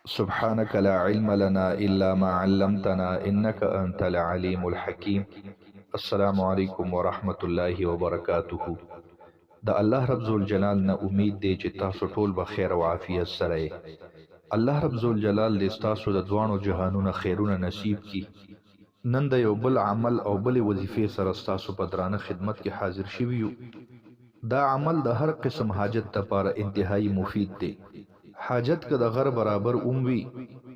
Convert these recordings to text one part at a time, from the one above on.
سبحانك لا علم لنا إلا ما علمتنا إنك أنت العليم الحكيم. السلام علیکم ورحمت الله وبرکاته. د الله رب ذوالجلال نه امید دی چې تاسو ټول به خیر او عافیت سره یې. الله رب ذوالجلال دې ستاسو د دوانو جهانونو خیرونه نصیب کی. نن د یو بل عمل او بل وظیفې سره ستاسو په درانه خدمت کې حاضر شوي یو. دا عمل د هر قسم حاجت لپاره انتهایی مفید دی. حاجت که د غر برابر وي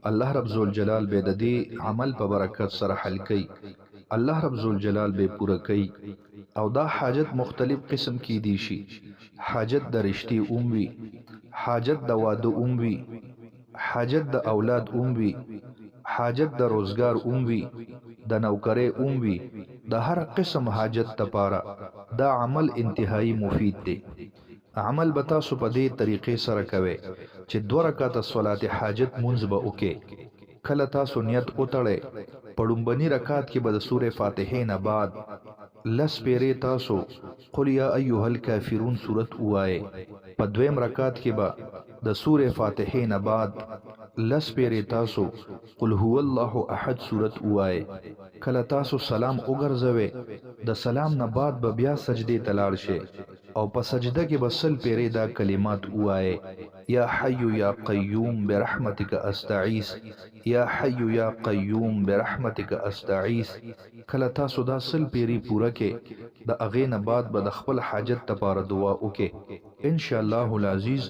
الله رب ذوالجلال به د دې عمل په برکت سره حل کوي. الله رب ذوالجلال به پوره کوي. او دا حاجت مختلف قسم کی دی شي. حاجت د رشتي وي، حاجت د واده وي، حاجت د اولاد وي، حاجت د روزګار وي، د نوکرۍ وي. د هر قسم حاجت لپاره دا عمل انتهایی مفید دی. عمل به تاسو په دې طریقې سره کوئ چې 2 رکعاته صلات حاجت منځ به وکئ. کله تاسو نیت وتړئ په لومبني رکعت کې به د سورې فاتحې نه بعد 10 پیرې تاسو قل یا ایها الکافرون سورت ووایئ. په 2م رکعت کې به د سورې فاتحې نه بعد 10 پیرې تاسو قل هو الله احد سورت ووایئ. کله تاسو سلام وګرځوئ د سلام نه بعد به بیا سجدې ته لاړ شئ او په سجده کې به 100 پیرې دا کلمات ووایئ. یا حی یا قیوم برحمتک استعیذ، یا حی یا قیوم برحمتک استعیذ. کله تاسو دا 100 پیرې پوره کې د هغې نه بعد به د خپل حاجت لپاره دعا وکړئ. ان شاء الله العزیز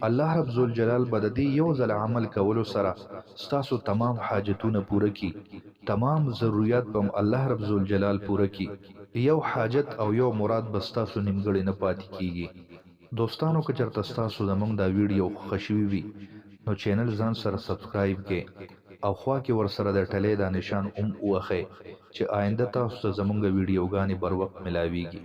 الله رب ذوالجلال به د دې یو ځل عمل کولو سره ستاسو تمام حاجتونه پوره کړي. تمام ضرورت به الله رب ذوالجلال پوره کړي. یو حاجت او یو مراد به ستاسو نیمګړی نه پاتې کیږي. دوستانو که چېرته ستاسو زموږ دا ویډیو خوښه شوي وي نو چینل ځان سره سبسکرایب کړئ او خوا کې ورسره د ټلې دا نشان ووهئ چې آینده تاسو ته زموږ ویډیوګانې بر وخت ملاویږي.